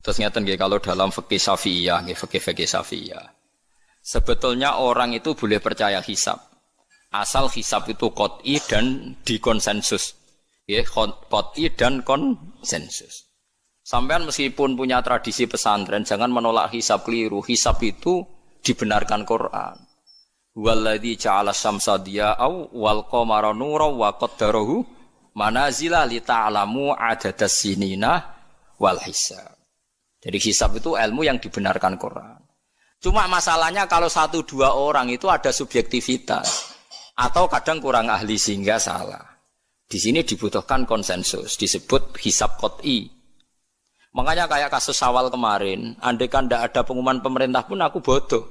Terus ngeten nggih kalau dalam fikih Syafi'iyah nggih fikih Syafi'iyah. Sebetulnya orang itu boleh percaya hisab. Asal hisab itu qot'i dan dikonsensus. Nggih, qot'i dan konsensus. Sampean meskipun punya tradisi pesantren jangan menolak hisab keliru. Hisab itu dibenarkan Quran. Walladzi ja'ala syamsa diya'aw wal qamara nuran wa qaddarahu manazila li ta'lamu adadas sinina wal hisab. Jadi hisab itu ilmu yang dibenarkan Quran. Cuma masalahnya kalau 1-2 orang itu ada subjektivitas atau kadang kurang ahli sehingga salah. Di sini dibutuhkan konsensus, disebut hisab qot'i. Makanya kayak kasus Syawal kemarin, andai kan tidak ada pengumuman pemerintah pun aku bodoh.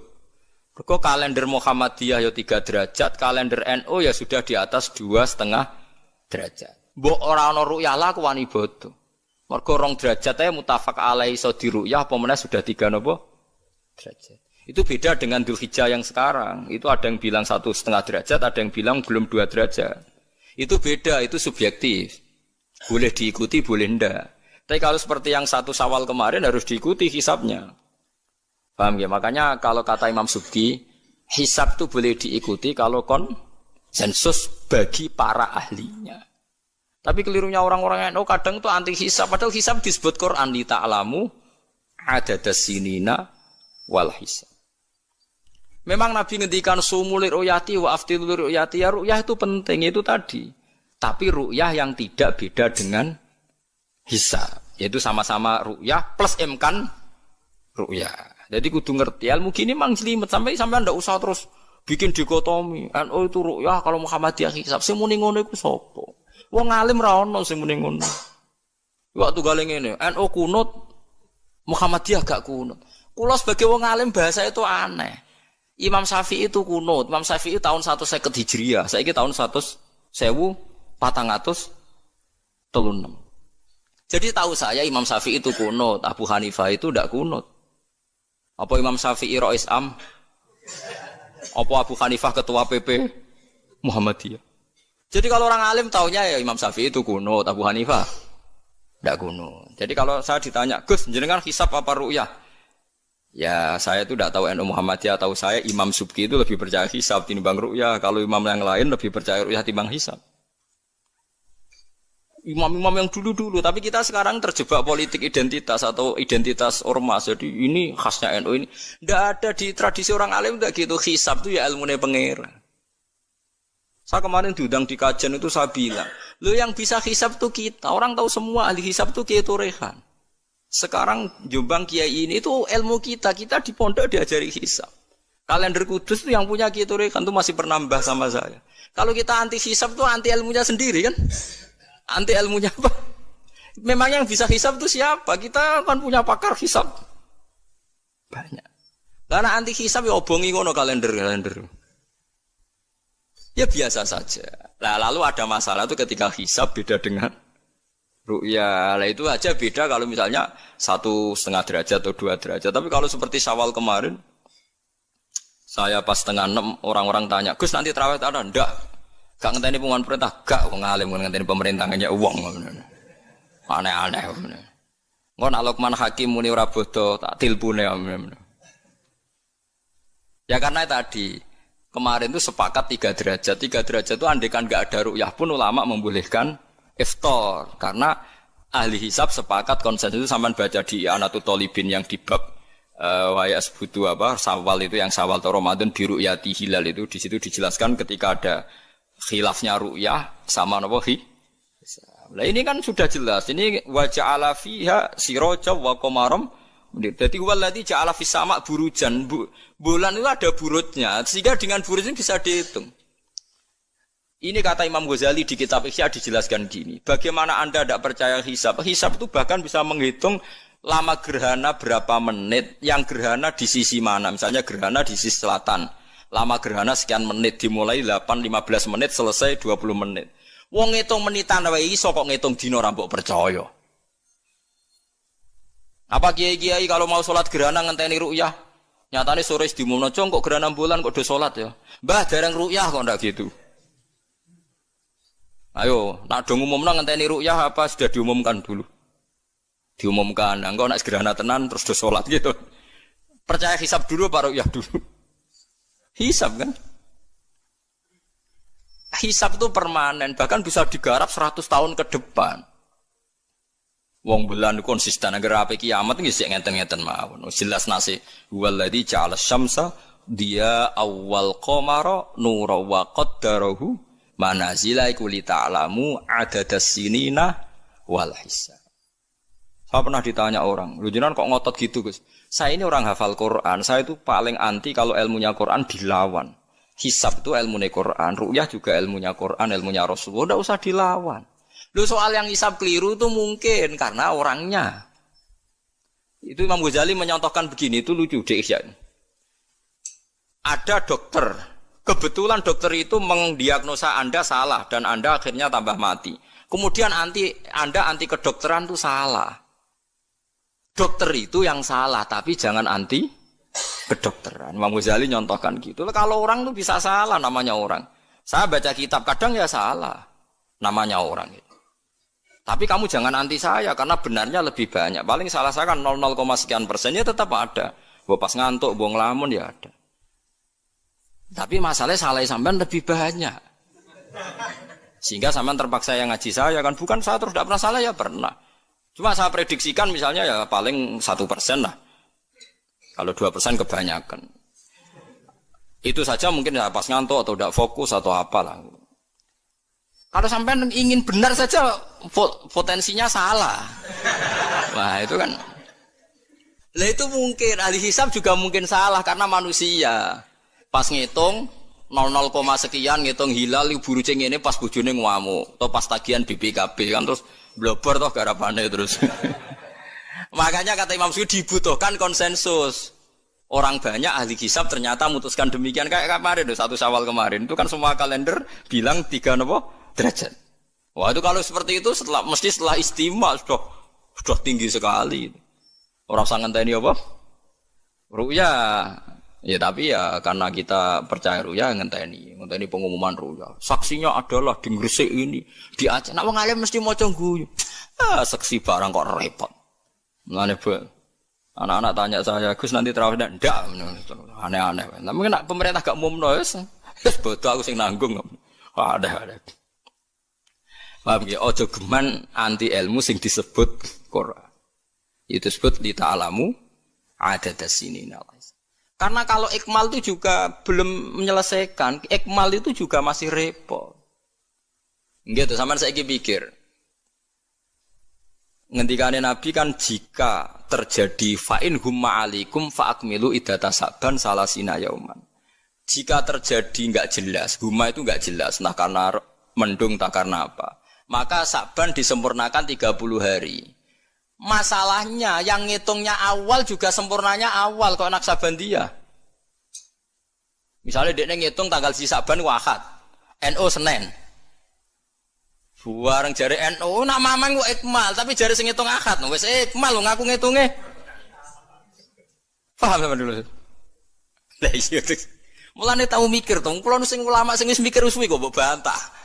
Kok kalender Muhammadiyah ya 3 derajat, kalender NU ya sudah di atas 2,5 derajat. Mbok ora ana ru'yah lah aku wani bodoh. Mergo 2 derajat ae mutafaq alaihi iso diruyah apa meneh sudah 3 napa derajat. Itu beda dengan Dzulhijjah yang sekarang. Itu ada yang bilang 1,5 derajat, ada yang bilang belum 2 derajat. Itu beda, itu subjektif. Boleh diikuti, boleh ndak. Tapi kalau seperti yang 1 Syawal kemarin harus diikuti hisabnya. Paham ya? Makanya kalau kata Imam Subki, hisab itu boleh diikuti kalau konsensus bagi para ahlinya. Tapi kelirunya orang-orang yang kadang itu anti hisab. Padahal hisab disebut Quran li ta'lamu adadas sinina wal hisab. Memang Nabi ngendikan sumulir ru'yati wa aftilur ru'yati. Ya ru'yah itu penting, itu tadi. Tapi ru'yah yang tidak beda dengan hisab. Yaitu sama-sama ru'yah plus imkan ru'yah. Jadi kudu ngerti ilmu gini mang jelimet sampai ndak usah terus bikin dikotomi. Oh itu ru'yah kalau Muhammadiyah hisab. Sing muni ngono iku sapa? Wong alim ra ono sing muni ngono. Waktu gale ngene, NU kunut, Muhammadiyah gak kunut. Kula sebagai wong alim bahasa itu aneh. Imam Syafi'i itu kunut. Imam Syafi'i tahun 150 Hijriah. Saiki tahun 1436. Jadi tahu saya Imam Syafi'i itu kunut, Abu Hanifah itu ndak kunut. Apa Imam Syafi'i Rais Am? Apa Abu Hanifah ketua PP Muhammadiyah? Jadi kalau orang alim taunya ya Imam Syafi'i itu kunut, Abu Hanifah ndak kunut. Jadi kalau saya ditanya, Gus, jenengan hisab apa ru'yah? Ya saya itu tidak tahu NU Muhammadiyah, tahu saya Imam Subki itu lebih percaya hisab timbang ru'yah. Kalau imam yang lain lebih percaya ru'yah timbang hisab. Imam-imam yang dulu-dulu, tapi kita sekarang terjebak politik identitas atau identitas ormas. Jadi ini khasnya NU ini. Tidak ada di tradisi orang alim tidak gitu. Hisab itu ya ilmunya pangeran. Saya kemarin diundang di kajian itu saya bilang, lo yang bisa hisab itu kita. Orang tahu semua ahli hisab itu Kiai Torehan. Sekarang Jombang Kiai ini itu ilmu kita. Kita di pondok diajari hisab. Kalender Kudus itu yang punya Kiai Torehan itu masih penambah sama saya. Kalau kita anti hisab itu anti ilmunya sendiri kan? Anti ilmunya apa? Memang yang bisa hisab itu siapa? Kita kan punya pakar hisab banyak. Karena anti hisab ya obongi ngono kalender. Ya biasa saja. Nah, lalu ada masalah itu ketika hisab beda dengan ru'yah. Nah itu aja beda kalau misalnya 1,5 derajat atau 2 derajat. Tapi kalau seperti Syawal kemarin, saya pas 5:30 orang-orang tanya, Gus nanti tarawih ada? Enggak. Gak ngenteni pengumuman perintah, gak wong alim ngenteni pemerintah ngene wong. Aneh-aneh. Ngon Luqman Hakim muni ora bodo tak tilpune. Ya karena tadi kemarin itu sepakat 3 derajat. 3 derajat itu andekan gak ada ru'yah pun ulama membolehkan iftar. Karena ahli hisab sepakat konsensus itu sampean baca di Anatut Thalibin yang di bab wayas butuh apa Syawal itu yang Syawal atau Ramadan di ru'yati hilal itu di situ dijelaskan ketika ada khilafnya ru'yah sama napa hi. Lah ini kan sudah jelas. Ini wa ja'ala fiha siraja wa qamaram. Jadi waladzi ja'ala fis sama' burujan. Bulan itu ada burutnya. Sehingga dengan burut ini bisa dihitung. Ini kata Imam Ghazali di kitab Ihya dijelaskan gini. Bagaimana Anda tidak percaya hisab? Hisab itu bahkan bisa menghitung lama gerhana berapa menit, yang gerhana di sisi mana. Misalnya gerhana di sisi selatan. Lama gerhana sekian menit, dimulai 8-15 menit, selesai 20 menit. Wong ngitung menitan wae iso kok ngitung dina ora mbok percaya. Apa kiai-kiai kalau mau sholat gerhana ngenteni ru'yah? Nyatane sore diumumno kok gerhana bulan kok do sholat ya. Mbah dereng ru'yah kok ndak gitu. Ayo, nak do ngumumno ngenteni ru'yah apa sudah diumumkan dulu? diumumkan. Engko nek gerhana tenan terus do salat gitu. Percaya hisab dulu baru ya dulu. Hisab kan? Hisab itu permanen, bahkan bisa digarap 100 tahun ke depan. Wong bulan konsisten agar apa kiamat nggih sik ngenten-ngenten mawon. Jelas nase waladzi ja'ala syamsa dia awal qamara nura wa qaddarahu manazila iku li ta'lamu adadas sinina wal hisab. Saya pernah ditanya orang, lu jenengan kok ngotot gitu Gus? Saya ini orang hafal Quran, saya itu paling anti kalau ilmunya Quran dilawan. Hisab itu ilmunya Quran, ru'yah juga ilmunya Quran, ilmunya Rasulullah, tidak usah dilawan. Lu soal yang hisab keliru itu mungkin karena orangnya. Itu Imam Ghazali menyontohkan begini, itu lucu deh ya. Ada dokter, kebetulan dokter itu mendiagnosa Anda salah dan Anda akhirnya tambah mati. Kemudian Anda anti kedokteran itu salah. Dokter itu yang salah, tapi jangan anti kedokteran. Imam Ghazali nyontohkan gitu. Kalau orang itu bisa salah, namanya orang. Saya baca kitab, kadang ya salah, namanya orang itu. Tapi kamu jangan anti saya, karena benarnya lebih banyak. Paling salah saya kan 0,0 sekian persennya tetap ada. Pas ngantuk, buang lamun ya ada. Tapi masalahnya salah sampean lebih banyak. Sehingga sampean terpaksa yang ngaji saya kan. Bukan saya terus tidak pernah salah, ya pernah. Cuma saya prediksikan misalnya ya paling 1% lah. Kalau 2% kebanyakan. Itu saja mungkin ya pas ngantuk atau tidak fokus atau apalah. Kalau sampai ingin benar saja potensinya salah. Wah itu kan. Lah itu mungkin ahli hisab juga mungkin salah karena manusia. Pas ngitung 0, sekian ngitung hilal buru ceng ini pas bojone ngamuk atau pas tagihan BPKB kan terus blobor toh garapane terus. Makanya kata Imam Suyuti dibutuhkan konsensus. Orang banyak ahli hisab ternyata memutuskan demikian kayak kemarin 1 Syawal kemarin itu kan semua kalender bilang 3 derajat. Wah itu kalau seperti itu mesti setelah istimewa sudah tinggi sekali. Orang sangat tani apa? Ru'yah. Ya tapi ya karena kita percaya ru'yah ngenteni pengumuman ru'yah. Saksinya adalah di Gresik ini, di Aceh. Nek wong alim mesti maca guyu. Saksi barang kok repot. Mulane anak-anak tanya saya, Gus nanti terawih ndak? Aneh-aneh. Tapi nek pemerintah gak umumno wis bodoh aku sing nanggung. Ada. Paham ya? Ojo geman anti ilmu sing disebut Quran. Itu disebut li ta'lamu adadas sinina. Karena kalau ikmal itu juga belum menyelesaikan, ikmal itu juga masih repot. Gitu, sama saya pikir. Ngendikane Nabi kan jika terjadi fa'in humma alikum fa'akmilu iddata Sa'ban salasina yauman. Jika terjadi enggak jelas, humma itu enggak jelas, nah karena mendung tak karena apa. Maka Sa'ban disempurnakan 30 hari. Masalahnya yang ngitungnya awal juga sempurnanya awal kok Naksabandiyah. Misalnya dia ngitung tanggal si Sa'ban Ahad, NU Senin. Bareng jari NU nak mamang kok ikmal, tapi jari sing ngitung Ahad, wis ikmal lho ngaku ngitunge. Paham sampean dulu? Lah iya. Mulane tau mikir to, kula sing ulama sing wis mikir suwi kok mbok bantah.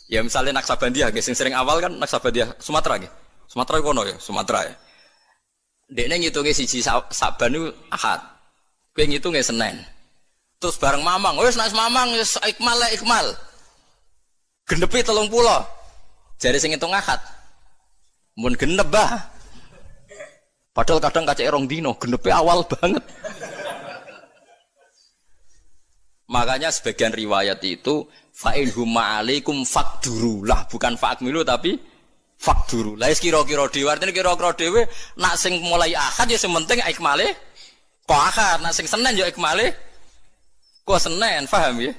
Ya misalnya Naksabandiyah, sing sering awal kan Naksabandiyah Sumatera nggih. Sumatera kono ya, Sumatera ya. Dekne ngitunge siji Sa'ban niku Ahad. Kowe ngitunge Senin. Terus bareng mamang, wis nek mamang wis ikmal. Genepi 30. Jare sing ngitung Ahad. Mun genep bah. Padahal kadang kacek rong dino, genepi awal banget. Makanya sebagian riwayat itu fa'in huma alaikum fakdurulah, bukan fa'akmilu tapi fakduru. Lah kira-kira dhewe artine kira-kira dhewe nak sing mulai Ahad ya sing penting ikmale kok Ahad, nak sing Senin ya ikmale kok Senin, paham ya?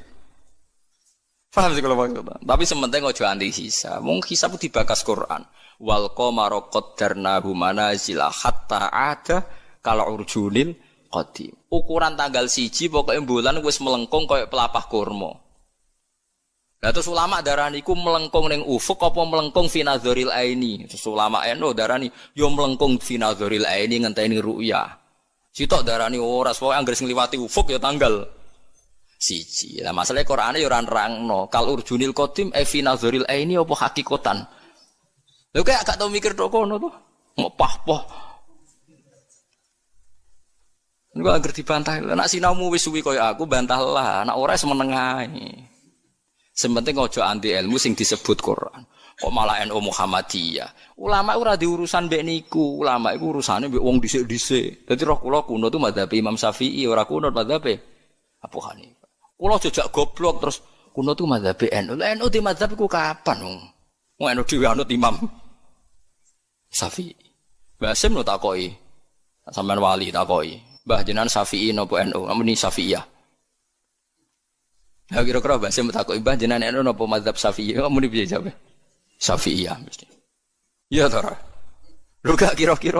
Paham sih kalau maksud. Tapi sementing aja anti hisab. Mung hisab dibakas Quran. Wal qamara qaddarnahu manazila hatta ada kal urjunil qadim. Ukuran tanggal 1 pokoke bulan wis melengkung koyo pelapah kurma. Lah terus ulama darani iku melengkung ning ufuk apa melengkung fi nazaril aini. Terus ulama eno darani yo melengkung fi nazaril aini ngenteni ru'yah. Sitok darani ora pokoke anggere sing liwati ufuk ya tanggal 1. Lah masalahe Qur'ane yo ora nerangno kal urjunil qadim fi nazaril aini apa hakikatan. Lho kayak gak tau mikir tok kono to. Ngopah-poh. Niku anggere dibantah. Nek sinaumu wis suwi kaya aku bantahlah, nek ora semeneng ae. Sementing aja anti ilmu sing disebut Quran. Kok malah NU Muhammadiyah. Ulama ora diurusan mbek niku, ulama iku urusane mbek wong dhisik-dhisik. Dadi roh kula kuno tu madzhab Imam Syafi'i, ora kuno madzhab Abu Hanifah. Kula jejak goblok terus kuno tu madzhab NU. Lah NU di madzhab iku kapan wong? Wong NU dhewe anut Imam Syafi'i. Mbah Sim no takoki. Sampeyan wali takoki. Mbah jenengan Syafi'i napa NU? Amuni Syafi'iyah. Lah kira-kira Mbah Sim takoki Mbah jenengan NU napa madzhab Syafi'i? Amuni piye jawabe? Syafi'iyah mesti. Iya to ora? Lho gak kira-kira.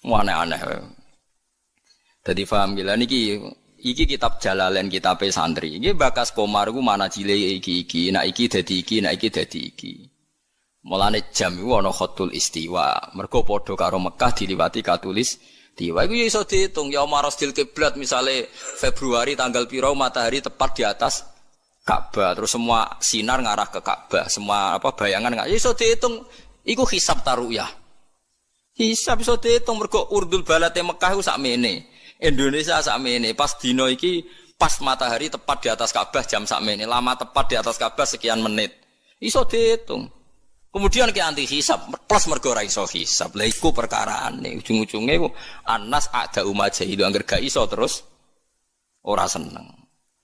Aneh-aneh. Dadi paham gila niki kitab Jalalain kitab santri. Iki bakas Komar ku mana cile iki. Nek iki dadi iki, nek iki dadi iki. Mulane jam iku ana khatul istiwa. Mergo padha karo Mekah diliwati katulis istiwa. Iku ya iso diitung ya marasdil kiblat misale Februari tanggal piro matahari tepat di atas Ka'bah, terus semua sinar ngarah ke Ka'bah, semua bayangan nggak iso diitung. Iku hisab taruyah. Hisab iso diitung mergo urdul balate Mekah iku sakmene. Indonesia sakmene. Pas dino iki pas matahari tepat di atas Ka'bah jam sakmene, lama tepat di atas Ka'bah sekian menit. Iso diitung. Kemudian ke anti hisab plus mergo ora iso hisab. Lah iku perkaraane ujung-ujunge iku anas ada umaja itu angger gak iso terus ora seneng.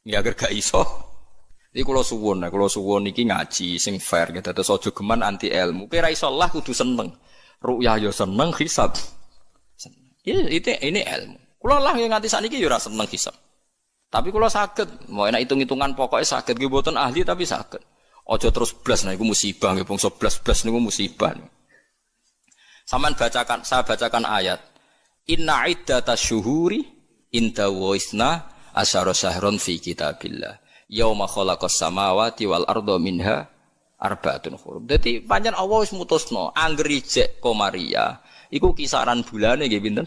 Ya angger gak iso. Iki kula suwun iki ngaji sing fair gitu. Terus aja geman anti ilmu. Kira iso lah kudu seneng. Ru'yah ya seneng, hisab. Ini ilmu. Kula lah yang nganti sakniki ya ora seneng hisab. Tapi kula saged, mau enak hitung-hitungan pokoknya saged nggih mboten ahli tapi saged. Aja terus blas nah iku musibah nggih bangsa blas-blas niku musibah. Saya bacakan ayat. Inna iddatash syuhuri inda wa isna asyara syahron fi kitabillah. Yauma khalaqas samawati wal arda minha arba'atun hurum. Dadi pancen Allah wis mutusno angger ijek Komariah iku kisaran bulane nggih pinten?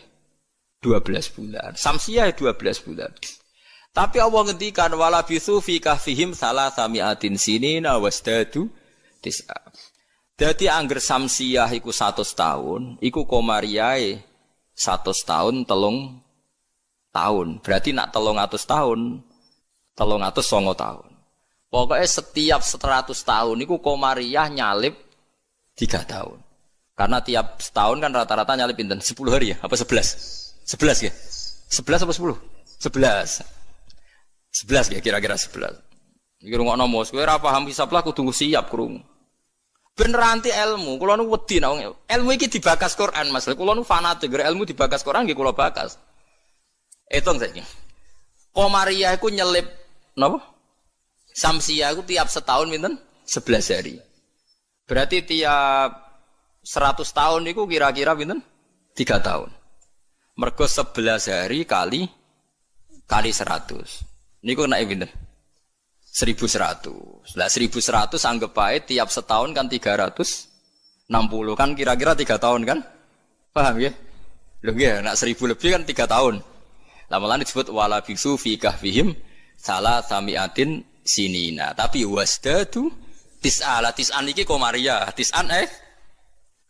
12 bulan. Samsiah 12 bulan. Tapi Allah ngendikan wala bisu fi kahfihim salasamiatin sinina wasdadu tis'a. Dadi angger samsiah iku 100 tahun, iku Komariahe 100 tahun 3 tahun. Berarti nak 300 tahun 309 tahun. Pokoknya setiap 100 tahun itu Komariah nyalip 3 tahun. Karena tiap setahun kan rata-rata nyalip pinten 10 hari ya, apa 11? 11 ya? 11 apa 10? 11. 11 ya kira-kira 11. Iki rungokno mos, kowe ora paham hisab lah kudu siap krungu. Bener anti ilmu, kula nu wedi nek ilmu iki dibakas Quran Mas. Kula nu fanatik ilmu dibakas Quran nggih kula bakas. Hitung saiki. Komariah iku nyelip napa? Samsiah iku tiap setahun pinten? 11 hari. Berarti tiap 100 tahun iku kira-kira pinten? 3 tahun. Mergo 11 hari kali 100. Niku nek pinten? 1100. Lah 1100 anggap ae tiap setahun kan 360 kan kira-kira 3 tahun kan? Paham ya? Lho nggih, nek 1000 lebih kan 3 tahun. Lama-lama disebut wala biksu fi kahfihim salah samiatin sinina. Tapi wasdadu tis'an iki Komariah. Tis'an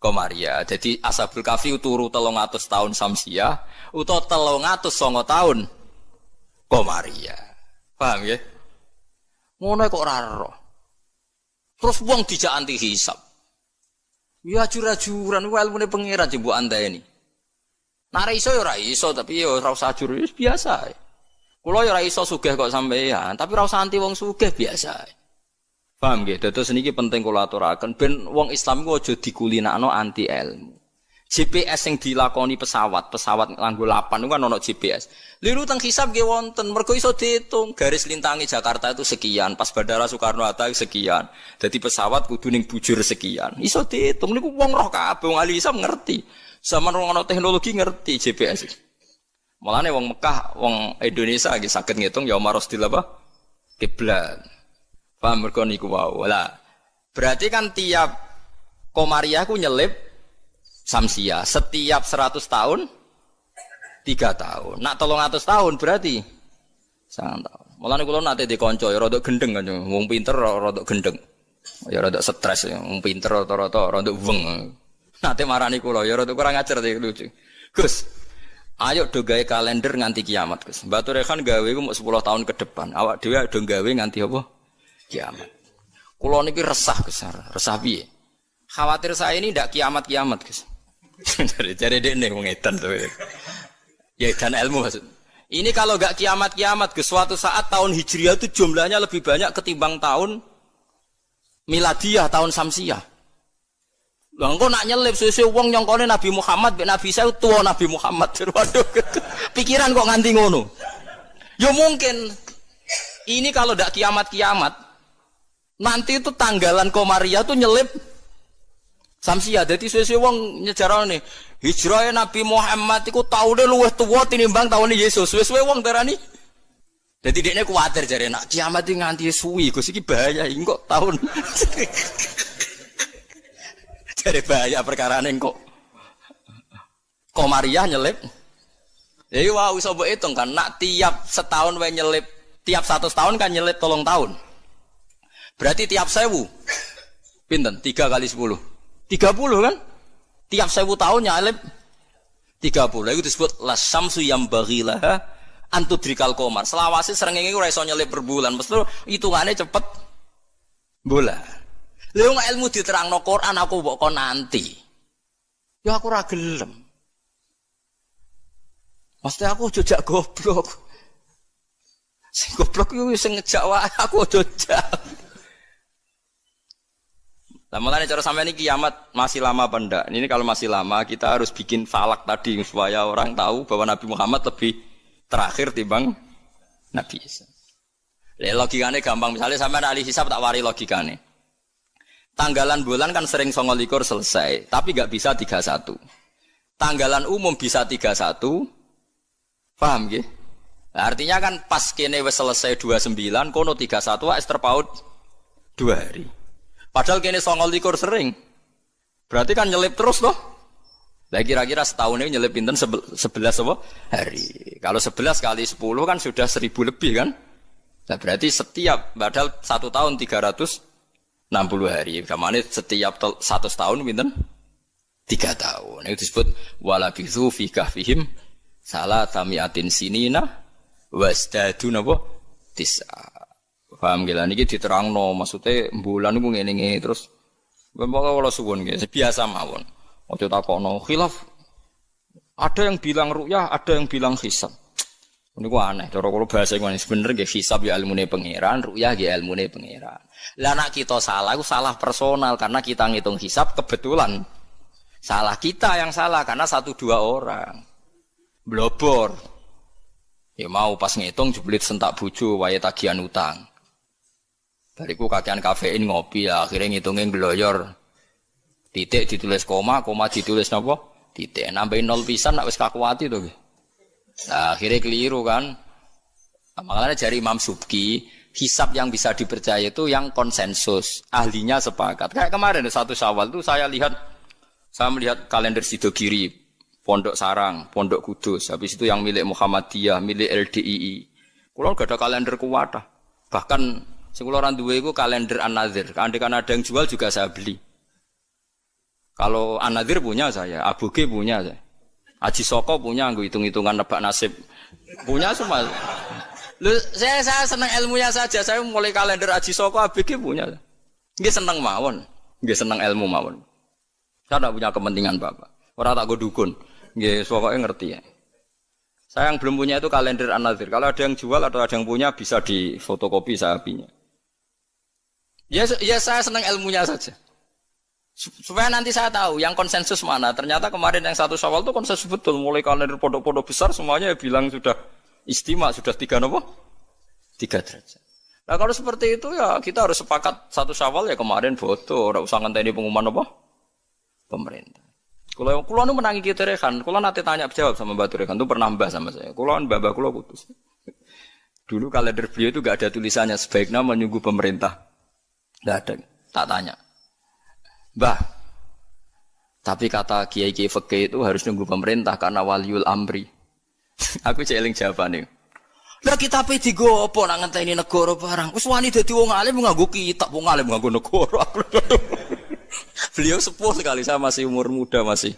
Komariah. Jadi Ashabul Kahfi turu 300 tahun Samsiah utawa 309 tahun Komariah. Paham ya? Ngono kok ora ero. Terus wong dijak anti hisab. Ya ajur-ajuran ilmune pangeran jembuk andani. Nek iso ya ora iso tapi ya ora usah ajur biasa. Kula ya ora iso sugih kok sampeyan, tapi ora usah anti wong sugih biasa. Paham nggih? Dados niki penting kula aturaken ben wong Islam ku aja dikulinakno anti ilmu. GPS yang dilakoni pesawat nganggo lapan itu kan ono GPS. Liru teng hisab nggih wonten, mergo iso diitung garis lintangi Jakarta itu sekian, pas Bandara Soekarno-Hatta sekian. Jadi pesawat kudu ning bujur sekian. Iso diitung niku wong roh kabeh, wong ahli hisab ngerti. Zaman wong ana teknologi ngerti GPS. Mulane wong Mekah, wong Indonesia nggih saged ngitung ya marosdil apa? Kiblat. Paham mergo niku wae. Lah, berarti kan tiap Komariah ku nyelip Samsiah setiap 100 tahun 3 tahun. Nak 300 tahun berarti 9 tahun. Mulane kula nate dikonco ya rada gendeng kan wong pinter rada gendeng. Ya rada stres, pinter rata-rata rada weng. Nate marani kula ya rada kurang ajar sih lucu. Gus, ayo do gawe kalender nganti kiamat, Gus. Mbak Turekan gawe ku mau 10 tahun ke depan. Awak dhewe do gawe nganti apa? Kiamat. Kula niki resah, Gus. Resah piye? Khawatir saya ini ndak kiamat-kiamat, Gus. Cari dekne wong edan to. Ya dan ilmu maksud. Ini kalau enggak kiamat-kiamat, Gus, suatu saat tahun Hijriah itu jumlahnya lebih banyak ketimbang tahun Miladiyah, tahun Samsiah. Lah engko nak nyelip suwe-suwe wong nyongkone Nabi Muhammad mek Nabi saya tuwa Nabi Muhammad. Waduh. Pikiran kok nganti ngono. Ya mungkin ini kalau ndak kiamat-kiamat nanti itu tanggalan Komariah tuh nyelip Samsiah. Dadi suwe-suwe wong nyejarane hijrahe Nabi Muhammad iku taune luwih tuwa tinimbang taune Yesus. Suwe-suwe wong darani. Dadi dekne kuwatir jare nak kiamat iki nganti suwi Gus iki bahaya kok tahun. Dari bahaya perkara neng kok Komariah nyelip. Jadi wah iso mbok hitung kan nak tiap setahun wae nyelip, tiap 100 tahun kan nyelip 3 tahun. Berarti tiap 1000 pinten? 3 kali 10. 30 kan? Tiap 1000 tahun nyelip 30. Itu disebut lasamsu yambaghilaha antudrikal qamar. Selawase srengenge ora iso nyelip per bulan, mesti hitungane cepet bola. Lha wong ilmu diterangno Quran aku mbok kon nanti. Ya aku ora gelem. Mesti aku jojak goblok. Sing goblok iku sing ngejak wae aku jojak. Lah mulane cara sampeyan iki kiamat masih lama apa ndak? Ini kalau masih lama kita harus bikin falak tadi supaya orang tahu bahwa Nabi Muhammad lebih terakhir timbang Nabi Isa. Lah logikane gampang, misalnya sampeyan ahli hisab tak wari logikane. Tanggalan bulan kan sering 29 selesai, tapi nggak bisa 31. Tanggalan umum bisa 31, paham gak? Nah, artinya kan pas kene wis selesai 29, kono 31 wis terpaut 2 hari. Padahal kene 29 sering, berarti kan nyelip terus toh? Lah kira-kira setahun ini nyelip pinten 11 apa? Hari. Kalau 11 kali 10 kan sudah 1000 lebih kan? Nah, berarti setiap, padahal 1 tahun 360 hari. Kamane setiap 100 tahun pinten? 3 tahun. Itu disebut walabithu fi kahfihim salatamiatin sinina wasdadu napa? Tis'a. Paham gila niki diterangno, maksudnya bulan niku ngene-ngene terus pokoke kula suwun nggih, biasa mawon. Aja takokno khilaf. Ada yang bilang ru'yah, ada yang bilang hisab. Niku aneh, cara kula bahasa ngene bener nggih hisab ya ilmune pangeran, ru'yah ya ilmune pangeran. Lah nek kita salah, itu salah personal karena kita ngitung hisab kebetulan. Salah kita yang salah karena 1-2 orang. Blobor. Ya mau pas ngitung jeblit sentak bojo wae tagihan utang. Bariku kakean kafein ngopi ya, akhirnya ngitungnya ngloyor. Titik ditulis koma, koma ditulis napa? Titik. Nambahin 0 pisan nek wis kakuati to nggih. Nah, akhirnya keliru kan. Makanya dari Imam Subki, hisab yang bisa dipercaya itu yang konsensus, ahlinya sepakat. Kayak kemarin 1 Syawal itu saya melihat kalender Sidogiri, Pondok Sarang, Pondok Kudus, habis itu yang milik Muhammadiyah, milik LDII. Kulo gak ada kalender kuwatah. Bahkan sing kula ora duwe iku kalender An-Nadzir. Kan ada yang jual juga saya beli. Kalau An-Nadzir punya saya, Aboge punya saya. Haji Soko punya, nggo hitung-hitungan nebak nasib. Punya semua. Loh, saya senang ilmunya saja. Saya mulai kalender Haji Soko ABG punya. Nggih seneng mawon. Nggih seneng ilmu mawon. Saya tidak punya kepentingan Bapak. Orang tak go dukun. Nggih pokoknya ngerti ya. Saya yang belum punya itu kalender An-Nadzir. Kalau ada yang jual atau ada yang punya bisa difotokopi saya punya. Ya saya senang ilmunya saja. Supaya nanti saya tahu yang konsensus mana. Ternyata kemarin yang 1 Syawal itu konsensus betul. Mulai kalender pondok-pondok besar semuanya bilang sudah istimewa, sudah 3 apa? 3 derajat. Nah kalau seperti itu ya kita harus sepakat 1 Syawal ya kemarin foto. Tidak usah ngenteni pengumuman apa? Pemerintah. Kalau nu menangi kita rekan, kalau nanti tanya jawab sama Mbak Turekan itu pernah mbah sama saya. Kalau mbah kulo putus. Dulu kalender beliau itu gak ada tulisannya sebaiknya menunggu pemerintah. Gak ada. Tak tanya. Mbah, tapi kata kiai-kiai fikih itu harus nunggu pemerintah karena waliul amri. Aku celing jawabannya. Lah kitabe digo apa nak ngenteni negara barang. Wis wani dadi wong alim nganggo kitab, wong alim nganggo negara. Beliau sepuh sekali, saya masih umur muda, masih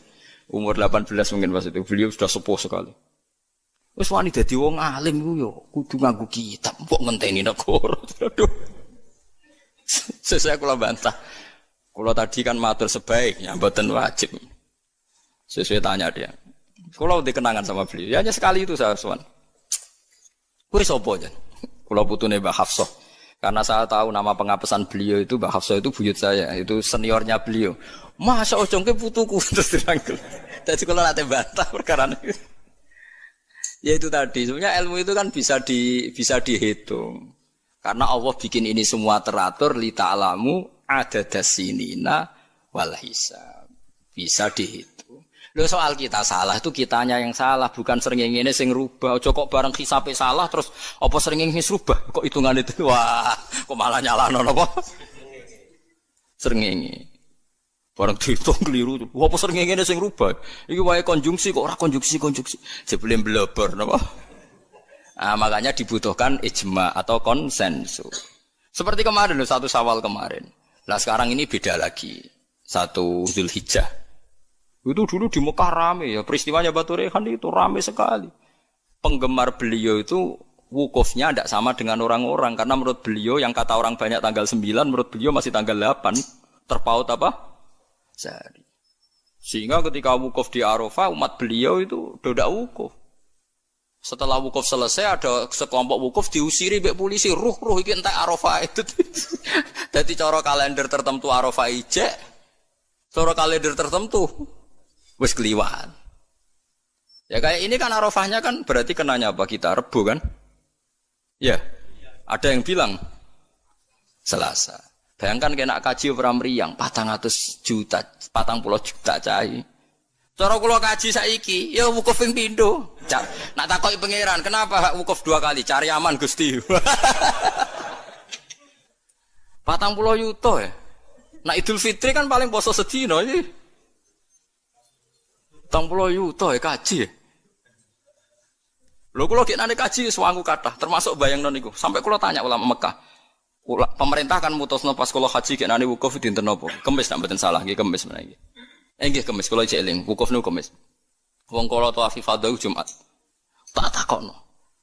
umur 18 mungkin pas itu. Beliau sudah sepuh sekali. Wis wani dadi wong alim ku yo kudu nganggo kitab, kok ngenteni negara. Aduh. Saya kula bantah. Kula tadi kan matur sebaiknya, mboten wajib. Sesuai tanya dia. Kula udah kenangan sama beliau. Ya hanya sekali itu saya sowan. Kowe sapa jan? Kula putune Mbah Hafsah. Karena saya tahu nama pengapesan beliau itu Mbah Hafsah itu buyut saya, itu seniornya beliau. Masa ojongke putuku terus dirangkul. Dadi kula nate bantah perkara niku. Ya itu tadi, sebenarnya ilmu itu kan bisa dihitung. Karena Allah bikin ini semua teratur li ta'lamu adadasinina wal hisab. Bisa dihitung. Lho soal kita salah itu kitanya yang salah, bukan srengenge sing rubah. Aja kok bareng hisabe salah terus apa srengenge wis rubah kok hitungan itu. Wah, kok malah nyalahno napa? Srengenge. Bareng dihitung keliru. Apa srengenge sing rubah? Iki wae konjungsi kok ora konjungsi. Jebule blobor napa? Ah, makanya dibutuhkan ijma atau konsensus. Seperti kemarin lho 1 Syawal kemarin. Lah sekarang ini beda lagi. 1 Zulhijjah. Itu dulu di Mekah rame ya, peristiwanya Batu Rehan itu rame sekali. Penggemar beliau itu wukufnya tidak sama dengan orang-orang karena menurut beliau yang kata orang banyak tanggal 9, menurut beliau masih tanggal 8 terpaut apa? Sehari. Sehingga ketika wukuf di Arafah umat beliau itu tidak wukuf. Setelah wukuf selesai ada sekelompok wukuf diusiri mbek polisi, ruh iki entek Arafah itu. Dadi cara kalender tertentu Arafah ijek, cara kalender tertentu wis keliwat. Ya kayak ini kan Arafahnya kan berarti kenanya apa kita Rebo kan? Ya. Ada yang bilang Selasa. Bayangkan kena kaji ora mriyang 400 juta, 40 juta cai. Cara kula kaji saiki ya wukuf ping pindho. Nak takoki pangeran, kenapa hak wukuf 2 kali? Cari aman Gusti. 40 juta ya. Nak Idul Fitri kan paling poso sedina iki. 40 juta ya kaji ya. Lho kula gekane kaji suwangu kathah, termasuk bayangno niku. Sampai kula tanya ulama Mekah. Pemerintah kan mutusno pas kula haji gekane wukuf dinten napa? Kemis nek mboten salah nggih kemis menawi. Nggih kemis kula cek eling, wukuf niku kemis. Wong kala tawaf ifadah Jumat. Tak takokno.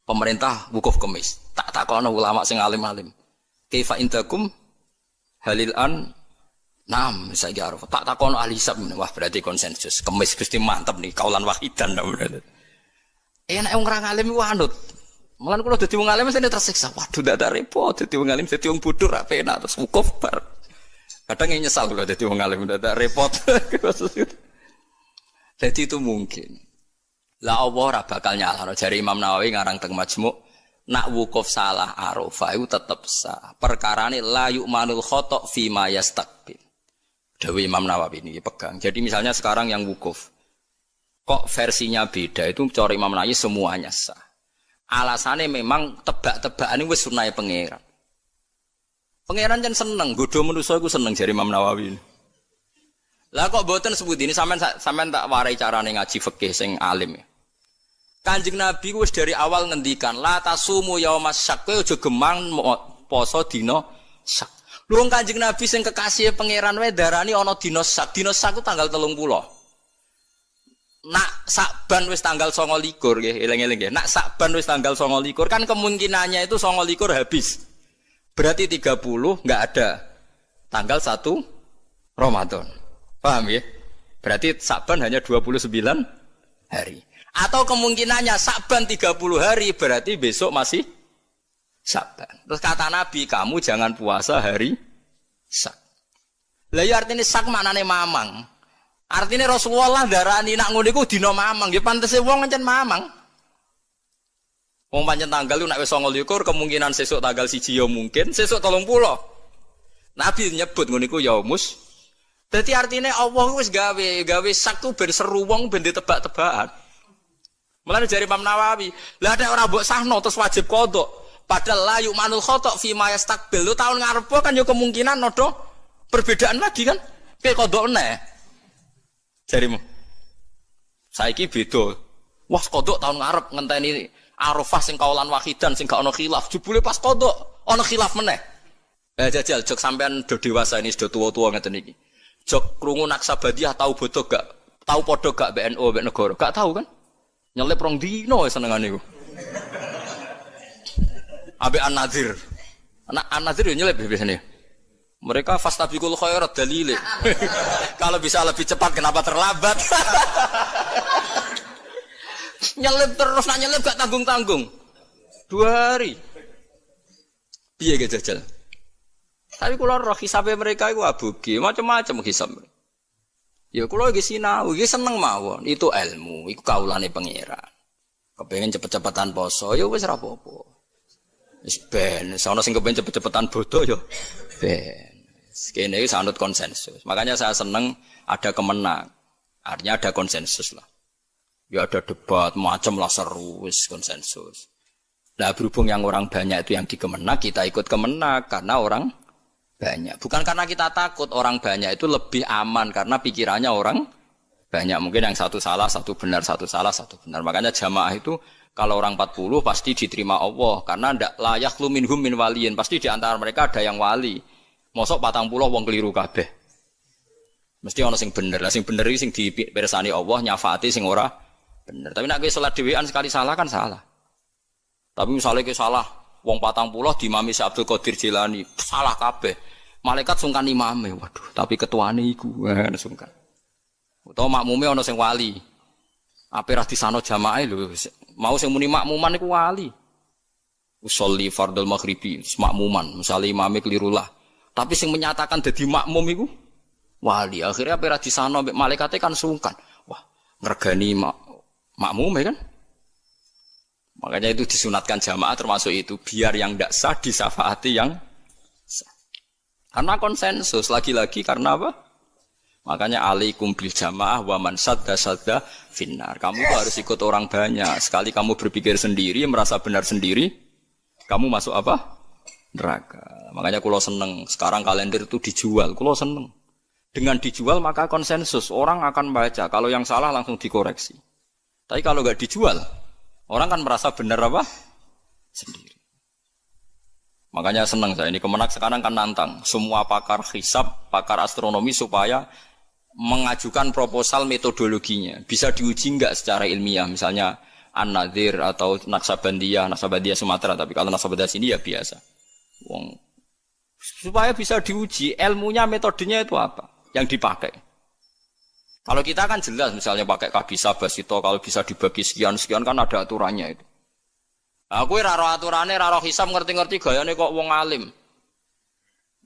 Pemerintah wukuf kemis. Tak takokno ulama sing alim-alim. Kaifa indakum halil an Naam, saiki arep tak takono ahli hisab. Wah, berarti konsensus. Kemis Gusti mantep nih, kaulan wahidan berarti. Enak wong ora ngalim ku anut. Mulan kula dadi wong alim mesti tersiksa. Waduh, ndak repot dadi wong alim, dadi wong bodoh ra penak terus wukuf bar. Kadang nyesal kula dadi wong alim ndak repot. Jadi itu mungkin. Lah Allah ora bakal nyalahno jare Imam Nawawi ngarang teng Majmu'. Nak wukuf salah Arafah itu tetep sah. Perkarane la yu'manul khata' fi ma yastaqbil. Dawe Imam Nawawi ini pegang. Jadi misalnya sekarang yang wukuf, kok versinya beda itu cara Imam Nawawi semuanya sah. Alasannya memang tebak-tebakan ini wis sunahe pangeran. Pangeran kan seneng, godho manusa iku seneng jare Imam Nawawi. Lah kok mboten sebut ini sampean tak warai carane ngaji fikih sing alim ya. Kanjeng Nabi wis dari awal ngendikan la tasumu yaumas syak, kowe aja gemang poso dina syak. Lho Kanjeng Nabi sing kekasih pangeran wae darani ana dina syak. Dina syak ku tanggal 30. Nak Sakban wis tanggal 29 nggih, eling-eling nggih. Nak Sakban wis tanggal 29 kan kemungkinannya itu 29 habis. Berarti 30 enggak ada. Tanggal 1 Ramadan. Paham ya? Berarti Sakban hanya 29 hari. Atau kemungkinannya Sakban 30 hari berarti besok masih Sakban. Terus kata Nabi, kamu jangan puasa hari Syak. Lah ya artine Syak maknane mamang. Artine Rasulullah darani nak ngono iku dina mamang, ya pantese wong pancen mamang. Wong pancen tanggal nek wis 29 kemungkinan sesuk tanggal 1 ya mungkin, sesuk 30. Nabi nyebut ngono iku yaumus. Dadi artine Allah wis gawe Syak ku ben seru wong ben ditebak-tebakan. Mulane jare Imam Nawawi, lah nek ora mbok sahno terus wajib qodho. Padahal la yu'manul khata' fi ma yastaqbil. Lu tahun ngarep kan yo kemungkinan nodo perbedaan lagi kan. Kayak qodho neh. Jarimu. Saiki beda. Wah, qodho tahun ngarep ngenteni Arafah sing kaulan wahidan sing gak ono khilaf. Jebule pas qada ono khilaf meneh. Jajal jok sampean do dewasa ini sudah tua-tua ngeten iki. Jok krungu Naksabandiyah tahu bodoh gak? Tahu podo gak BNO mbek negara? Gak tahu kan? Nyelip rong dino senengane iku. Ambek An-Nadzir. An-Nadzir yo nyelip biasanya. Mereka fastabiqul khairat dalile. Kalau bisa lebih cepat kenapa terlambat? Nyelip terus nak nyelip gak tanggung-tanggung. 2 hari. Piye ge jajal? Tapi kula roh hisabe mereka iku aboge, macam-macam hisab. Ya kula iki sinau, iki seneng mawon. Itu ilmu, iku kaulane pangeran. Kepengin cepet-cepetan poso, ya wis ora apa-apa. Wis ben, sono sing kepengin cepet-cepetan bodoh ya ben. Kene iki sanut konsensus. Makanya saya seneng ada kemenang. Artinya ada konsensus lah. Ya ada debat macam lah seru wis konsensus. Nah berhubung yang orang banyak itu yang dikemenak, kita ikut kemenak karena orang banyak. Bukan karena kita takut orang banyak itu lebih aman karena pikirannya orang banyak. Mungkin yang satu salah, satu benar, satu salah, satu benar. Makanya jamaah itu kalau orang 40 pasti diterima Allah karena ndak layak lu minhum min waliyin. Pasti di antara mereka ada yang wali. Mosok 40 wong keliru kabeh. Mesti ana sing bener. Lah sing bener iki sing dipirsani Allah nyafaati sing ora bener. Tapi nek kowe salat dhewean sekali salah kan salah. Tapi misalnya kowe salah wong 40 diimami Syekh Abdul Qadir Jilani salah kabeh. Malaikat sungkan imame. Waduh, tapi ketuane iku sungkan. Utawa makmume ana sing wali. Ape ra disano jamaah lho. Mau sing muni makmuman iku wali. Usolli fardhul maghribi, makmuman, misale imame keliru lah. Tapi sing menyatakan dadi makmum iku wali. Akhirnya ape ra disano mbek malaikate kan sungkan. Wah, ngregani makmume kan? Makanya itu disunatkan jamaah termasuk itu biar yang tidak sah disafaati yang sah. Karena konsensus lagi-lagi karena apa? Makanya alaikum bil jamaah wa man sadda finnar. Kamu tuh harus ikut orang banyak. Sekali kamu berpikir sendiri, merasa benar sendiri, kamu masuk apa? Neraka. Makanya kulo seneng sekarang kalender itu dijual. Kulo seneng. Dengan dijual maka konsensus orang akan baca. Kalau yang salah langsung dikoreksi. Tapi kalau nggak dijual, orang kan merasa benar apa? Sendiri. Makanya senang saya ini Kemenak sekarang kan nantang semua pakar hisab, pakar astronomi supaya mengajukan proposal metodologinya. Bisa diuji enggak secara ilmiah, misalnya An-Nadzir atau Naksabandiyah Sumatera, tapi kalau Naksabandiyah sini ya biasa. Supaya bisa diuji ilmunya, metodenya itu apa yang dipakai. Kalau kita kan jelas misalnya pakai kabisa basito, kalau bisa dibagi sekian-sekian kan ada aturannya itu. Aku ora ro aturane, ora ro hisab ngerti-ngerti gayane kok wong alim.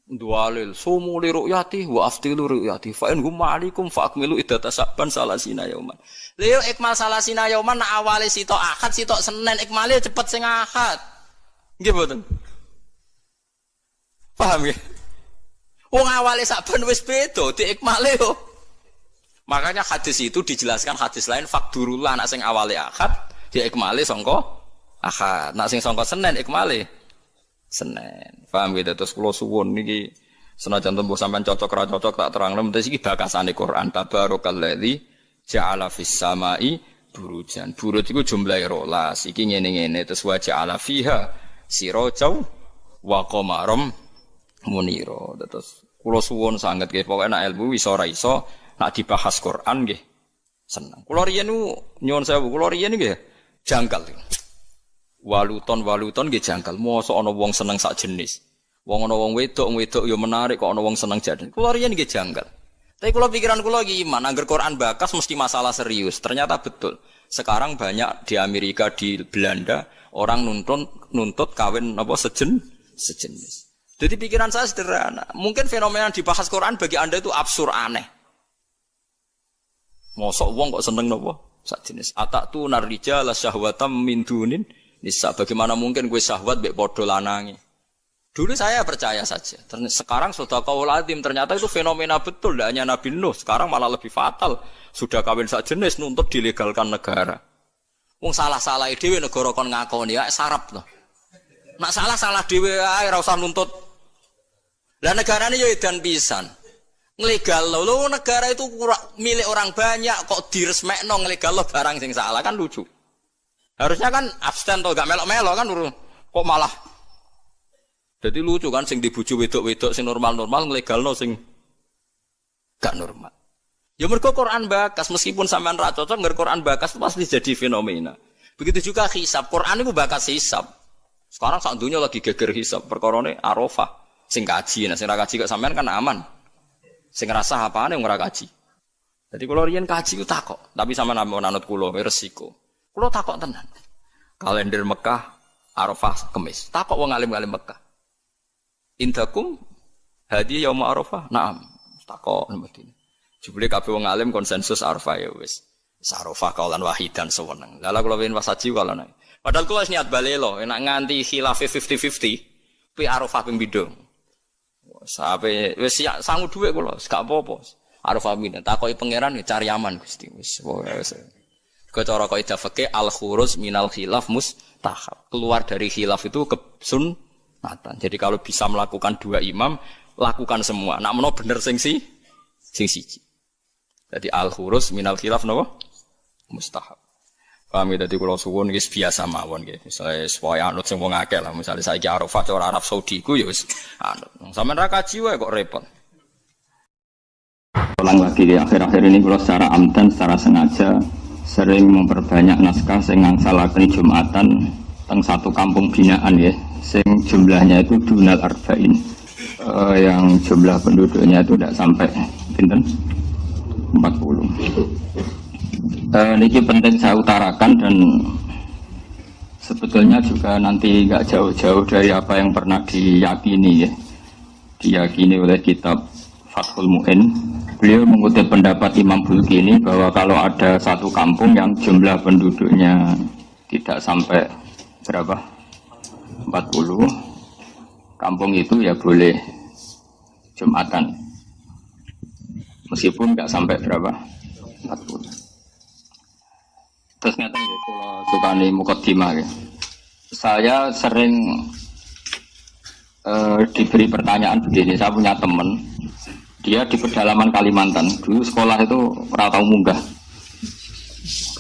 Dualil sumu li ru'yati wa aftilu ru'yati fa in hum ma'alikum fa akmilu iddata saban salasina yauman. Lha ikmal salasina yauman nak awale sitok Ahad sitok Senin ikmale cepet sing Ahad. Nggih mboten? Paham nggih? Wong awale saben wis beda diikmale yo. Makanya hadis itu dijelaskan hadis lain fakdurullah nak sing awale Ahad diikmale sangka Ahad, nak sing sangka Senin ikmale Senin. Paham gitu? Terus kula suwun niki senajan tembuh sampean cocok ra cocok tak terangno mesti iki bakasane Quran tabarakalladzi ja'ala fis samai burujan. Buruj iku jumlahe 12. Iki ngene-ngene terus wa ja'ala fiha sirajau wa qamaram munira. Terus kula suwun sanget nggih pokoke nek ilmu iso ora iso nak dibahas Quran nggih seneng. Kula riyen nyuwun sewu, kula riyen nggih janggal. Waluton nggih janggal. Mosok ana wong seneng sak jenis. Wong ana wong wedok ya menarik kok ana wong seneng jadi. Kula riyen nggih janggal. Tapi kula pikiran kula iki iman, angger Quran bakas mesti masalah serius. Ternyata betul. Sekarang banyak di Amerika, di Belanda orang nuntut kawin apa sejenis. Jadi pikiran saya sederhana. Mungkin fenomena yang dibahas Quran bagi Anda itu absurd aneh. Mosok wong kok seneng napa? Sak jenis. Atatu narrijal syahwatam min dunin nisa. Bagaimana mungkin gue syahwat mbek padha lanange? Dulu saya percaya saja. Sekarang sudah qaul azim, ternyata itu fenomena betul, tidak hanya Nabi Nuh. Sekarang malah lebih fatal. Sudah kawin sak jenis nuntut dilegalkan negara. Wong salah-salah dhewe negara kon ngakoni ya sarap to. Nak salah dhewe ae ora usah nuntut. Lah negarane yo edan pisan. Nglegal lho negara itu milik orang banyak kok diresmekno nglegal barang sing salah kan lucu. Harusnya kan abstain atau gak melok-melok kan kok malah. Jadi lucu kan sing dibuju wedok-wedok sing normal-normal nglegalno sing gak normal. Ya mergo Quran bakas meskipun sampean ra cocok ngger Quran bakas itu pasti jadi fenomena. Begitu juga hisab. Quran itu bakas hisab. Sekarang sak dunya lagi geger hisab. Perkorone Arafah sing kaji. Nah sing ra kaji kok sampean kan aman. Sing ngrasah apane wong ora kaji. Jadi kalau riyen kaji ku takok, tapi sampean ampun anut kula resiko. Kula takok tenan. Kalender Mekah Arafah Kamis. Takok wong alim-alim Mekah. Indakum hadi yaum Arafah? Naam. Takok mesti. Jebule kabeh wong alim konsensus Arafah ya wis. Arafah kaulan wahidan sewenang. Lha kula wen wasaji kala nek. Padahal kula niat balelo, enak nganti khilafe 50-50, pi Arafah ping pindho. Sampai wis sangu dhuwit kula, gak apa-apa. Arafah pindho takoki pangeran cari aman Gusti. Wis wis. Cara kaidah fikih al-khuruj minal khilaf mustahab. Keluar dari khilaf itu kesunatan. Jadi kalau bisa melakukan dua imam, lakukan semua. Nak menawa bener sing siji. Jadi al-khuruj minal khilaf napa? Mustahab. Paham ya, dadi kula suwun wis biasa mawon nggih. Misale supaya anut sing wong akeh lah, misale saiki Arafah ora Arab Saudi ku ya wis anut. Sampeyan ra kaji wae kok repot. Ulang lagi di akhir-akhir ini kula secara amdan, secara sengaja sering memperbanyak naskah sing ngangsalaken Jumatan teng satu kampung binaan ya, sing jumlahnya itu dunal arba'in. Yang jumlah penduduknya itu tidak sampai pinten 40. Niki penting saya utarakan dan sebetulnya juga nanti nggak jauh-jauh dari apa yang pernah diyakini oleh kitab Fathul Mu'in. Beliau mengutip pendapat Imam Bulkini bahwa kalau ada satu kampung yang jumlah penduduknya tidak sampai berapa 40, kampung itu ya boleh Jumatan meskipun nggak sampai berapa 40. Terus ngeten nggih kula sukani mukaddimah ya. Saya sering diberi pertanyaan begini, saya punya teman, dia di pedalaman Kalimantan, dulu sekolah itu ora tau munggah.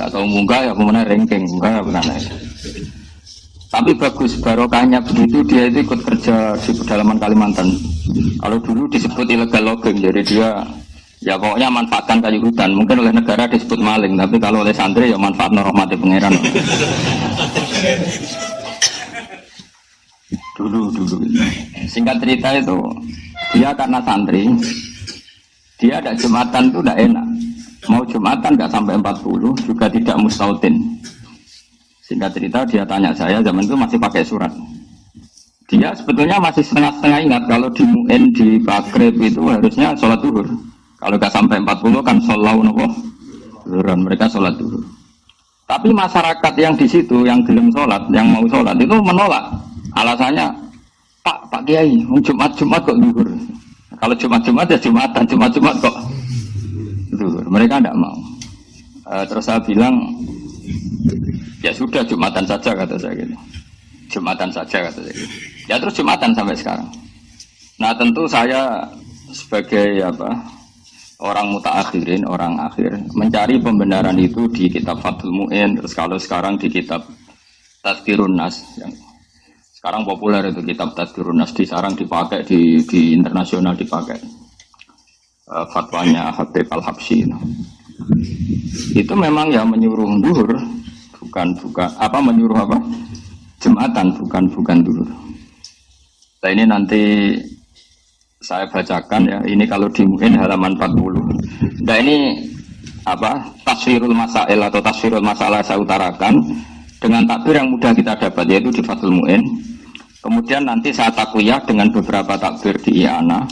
Gak tau munggah ya kemana ranking, munggah ya benar. Tapi bagus barokahnya begitu dia itu ikut kerja di pedalaman Kalimantan. Kalau dulu disebut illegal logging, jadi dia ya pokoknya manfaatkan kayu hutan. Mungkin oleh negara disebut maling, tapi kalau oleh santri ya manfaat rahmati pangeran. Dulu. Singkat cerita itu, dia karena santri, dia ada Jumatan itu tidak enak. Mau Jumatan nggak sampai 40, juga tidak mustautin. Singkat cerita dia tanya saya, zaman itu masih pakai surat. Dia sebetulnya masih setengah-setengah ingat kalau di Mu'in, di Bakrib itu harusnya sholat zuhur. Kalau nggak sampai 40 kan sholat zuhuran, mereka sholat zuhur. Tapi masyarakat yang di situ, yang gelem sholat, yang mau sholat itu menolak. Alasannya, Pak Kiai, Jumat kok zuhur. Kalau Jumat ya Jumatan, Jumat kok zuhur. Mereka tidak mau. Terus saya bilang, ya sudah Jumatan saja kata saya gitu. Jumatan saja kata saya gitu. Ya terus Jumatan sampai sekarang. Nah tentu saya sebagai orang mutaakhirin, orang akhir, mencari pembenaran itu di kitab Fathul Mu'in, terus kalau sekarang di kitab Tazkirun Nas, yang sekarang populer itu kitab Tazkirun Nas, sekarang dipakai di internasional dipakai. Fatwanya Habib Al-Habsyi. Itu memang ya menyuruh duhur, bukan menyuruh Jumatan, bukan duhur. Nah ini nanti saya bacakan ya, ini kalau di Mu'in halaman 40. Nah ini tasfirul masail atau tasfirul masalah saya utarakan dengan takbir yang mudah kita dapat, yaitu di Fathul Mu'in. Kemudian nanti saya takwiyah dengan beberapa takbir di I'anah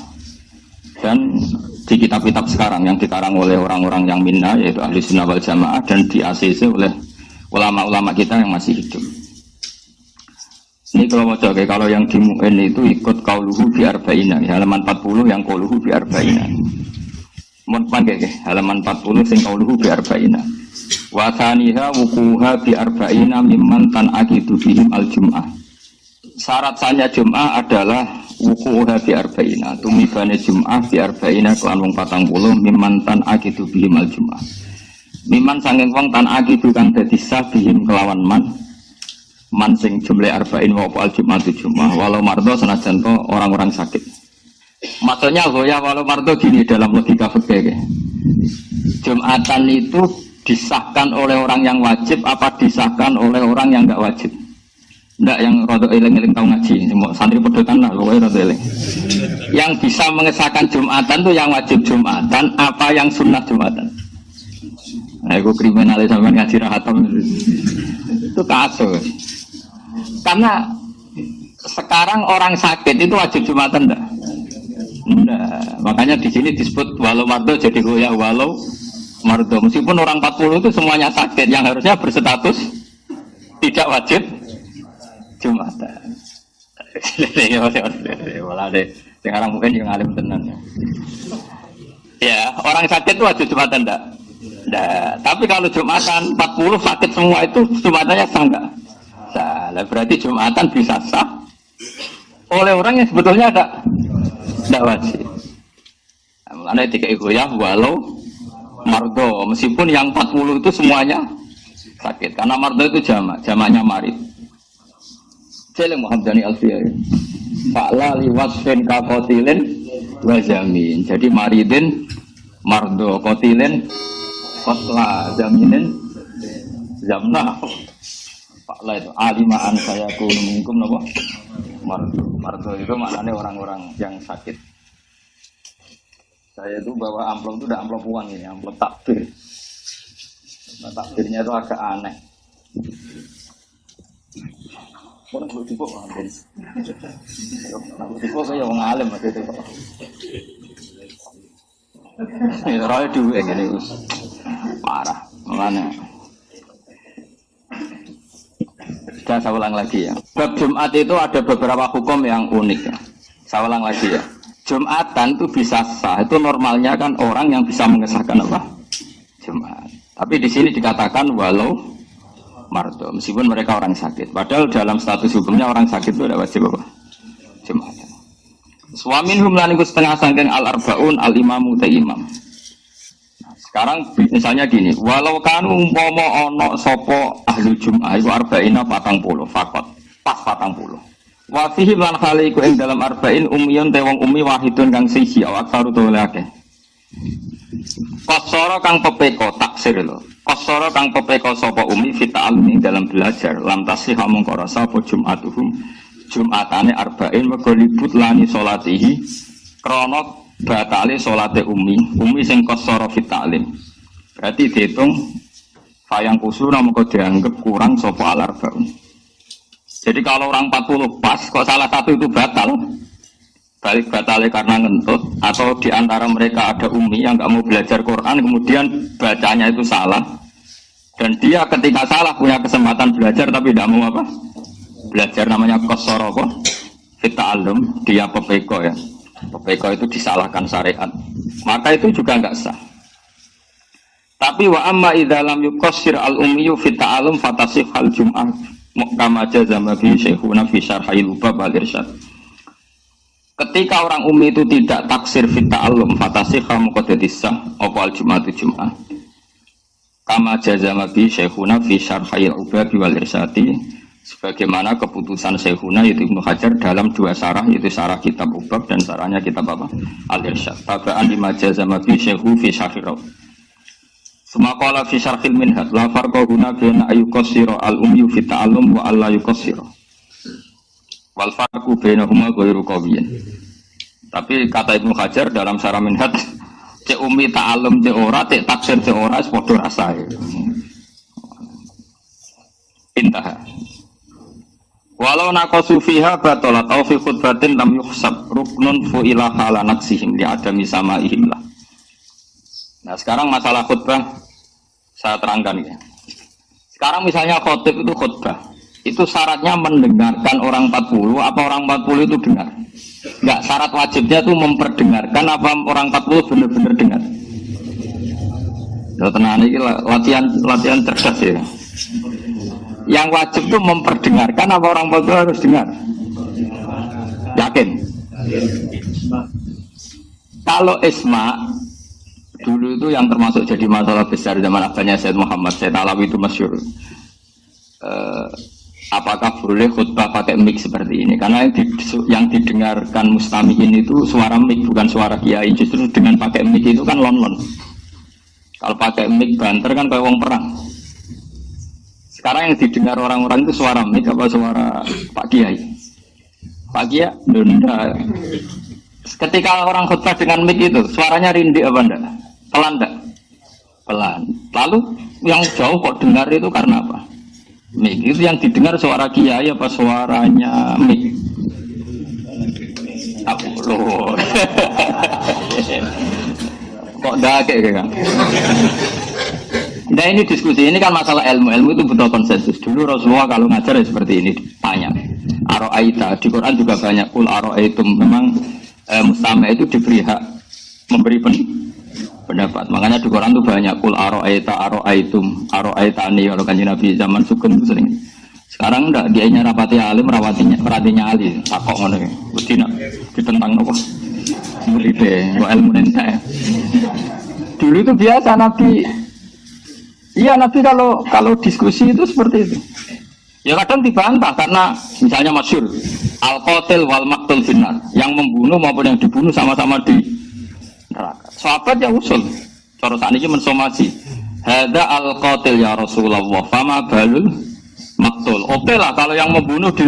dan di kitab-kitab sekarang yang dikarang oleh orang-orang yang minna, yaitu Ahli Sunnah wal Jamaah, dan di ACC oleh ulama-ulama kita yang masih hidup. Ini kalau mau coba, kalau yang di Mu'in itu ikut qauluhu bi arba'ina, halaman 40 yang qauluhu bi arba'ina. Mun panggil halaman 40 sing qauluhu bi arba'ina. Wa thaniha wuquha bi arba'ina mimman tan'aqidu bihim al-jum'ah. Syarat sahnya Jum'ah adalah wuquha bi arba'ina, tumibane Jum'ah bi arba'ina kelan wong 40 mimman tan'aqidu bihim al-jum'ah. Mimman sanging wong tan'aqidu kang dadi sah bihim kelawan man mansing jumlah arba'in wa al Jum'atu Jum'ah walau mardo senajan to orang-orang sakit. Maksudnya goya walau mardo gini dalam logika fikih. Jumatan itu disahkan oleh orang yang wajib apa disahkan oleh orang yang enggak wajib? Enggak, yang rada eling-eling tau ngaji, semua santri pedotan lah pokoknya rada eling. Yang bisa mengesahkan Jumatan itu yang wajib Jumatan apa yang sunnah Jumatan? Nah, itu kriminalis sampai ngaji rahatam itu kasus. Karena sekarang orang sakit itu wajib Jumatan enggak? Enggak. Makanya di sini disebut walau mardo jadi goyah walau mardo. Meskipun orang 40 itu semuanya sakit yang harusnya berstatus tidak wajib Jumatan. Walah deh. Sekarang mungkin yang alim tenan. Ya, orang sakit itu wajib Jumatan enggak? Enggak. Tapi kalau Jumatan 40 sakit semua itu Jumatannya sah enggak? Sah. Berarti Jumatan bisa sah oleh orang yang sebetulnya enggak wajib. Mulanya tiga goyah walau mardo, meskipun yang 40 itu semuanya sakit. Karena mardo itu jamaknya marid. Jeleng Muhammadani Alfiyah. Fa'la liwasfin kakotilin wajamin. Jadi maridin mardo, kotilin kotla, jaminin zamna. Fa'la itu alimaan saya kunungkum napa? Mardo. Mardo itu maknanya orang-orang yang sakit. Saya itu bawa amplop itu udah amplop uang ini, amplop takbir. Nah, takbirnya itu agak aneh. Orang belum tipu ambil. Aku tipu kayak orang alim waktu itu. Ini roy dulu ini parah, mana? Saya ulang lagi ya. Bab Jumat itu ada beberapa hukum yang unik ya. Saya ulang lagi ya. Jumatan itu bisa sah. Itu normalnya kan orang yang bisa mengesahkan apa? Jumat. Tapi di sini dikatakan walau mardo, meskipun mereka orang sakit. Padahal dalam status hukumnya orang sakit itu ada wajib apa? Jumatan. Suamin humlaniku setengah sangking al-arbaun al-imamu imam. Sekarang misalnya gini, walau kanu umpama ono sopo ahlu jum'ah itu arba'ina 40 fakot, pas 40. Wa fihi lan khali iku ing dalam arba'in umiyun te wong umi wahidun kang siji awak karo to akeh. Qasara kang pepeko taksir lho. Qasara kang pepeko sapa umi fita'al ing dalam belajar lam tasih mongko rasa apa jum'atuhum jum'atane arba'in mergo libut lani salatihi krana batale salate umi sing qasara fita'alim. Berarti dihitung fayang kusura mongko dianggap kurang sapa al-arba'un. Jadi kalau orang 40 pas, kok salah satu itu batal, balik batalnya karena ngentut, atau di antara mereka ada umi yang nggak mau belajar Quran, kemudian bacanya itu salah, dan dia ketika salah punya kesempatan belajar tapi tidak mau apa? Belajar namanya qasara apa? Fita'allum, dia pepeko ya, pepeko itu disalahkan syariat, maka itu juga nggak sah. Tapi wa amma idza lam yuqassir al-ummiyu fita'allum fatasih al-jum'ah. Kama jazama bi syekhuna fi syarhil bab al-irsyad. Ketika orang umi itu tidak taksir fit ta'allum fatasihha maqad sah apa al-jum'atu jum'ah. Kama jazama bi syekhuna fi syarhil bab wal irsyadi, sebagaimana keputusan syekhuna yaitu Ibnu Hajar dalam dua syarah, yaitu syarah kitab Ubab dan syarahnya kitab apa? Al-Irsyad. Tabaan lima jazama bi syekhu fi syarhil. Semakala fi syarhil minhaj la farqa guna baina ayuqassira al-ummi fi ta'allum wa alla yuqassira. Wal farqu bainahuma ghairu qawiyyin. Tapi kata Ibnu Hajar dalam syarah minhaj, cek ummi ta'allum cek ora, cek taksir cek ora padha rasae. Intah. Walau naqasu fiha batalat aw fi khutbatin lam yuhsab ruknun fu ila hala naqsihim li adami samaihim lah. Nah sekarang masalah khutbah saya terangkan ya. Sekarang misalnya khotib itu khutbah, itu syaratnya mendengarkan orang 40 apa orang 40 itu dengar? Enggak, syarat wajibnya itu memperdengarkan apa orang 40 benar-benar dengar. Ya tenang ini latihan cerdas ya. Yang wajib itu memperdengarkan apa orang 40 harus dengar? Yakin? Kalau isma dulu itu yang termasuk jadi masalah besar zaman abadnya Sayyid Muhammad Sayyid Alawi itu masyhur. apakah boleh khutbah pakai mic seperti ini? Karena yang didengarkan mustami'in itu suara mic, bukan suara kiai. Justru dengan pakai mic itu kan lon-lon. Kalau pakai mic banter kan kayak wong perang. Sekarang yang didengar orang-orang itu suara mic apa suara Pak Kiai? Pak Kiai, enggak. Ketika orang khutbah dengan mic itu, suaranya rindik apa enggak? Pelan enggak? Pelan. Lalu yang jauh kok dengar itu karena apa? Mic itu yang didengar suara kiai apa suaranya mic? Aku loh. Kok dake kan? Nah ini diskusi ini kan masalah ilmu itu butuh konsensus. Dulu Rasulullah kalau ngajar ya seperti ini tanya. Aro'aita di Quran juga banyak kul aro'aitum memang mustama itu diberi hak memberi pendapat. Makanya di Quran itu banyak kul aro'aita aro'aitum aro'aitani kalau kanjeng Nabi zaman Sugeng itu sering. Sekarang enggak dianya rapati alim perhatinya ali takok ngono ya. Mesti nak ditentang nopo. Muride kok ilmu entek. Dulu itu biasa Nabi. Iya Nabi kalau diskusi itu seperti itu. Ya kadang dibantah karena misalnya masyhur al-qatil wal maqtul finnar, yang membunuh maupun yang dibunuh sama-sama di neraka. Sahabat yang usul, cara sakniki mensomasi. Hadza al-qatil ya Rasulullah, fama balul maqtul. Oke lah kalau yang membunuh di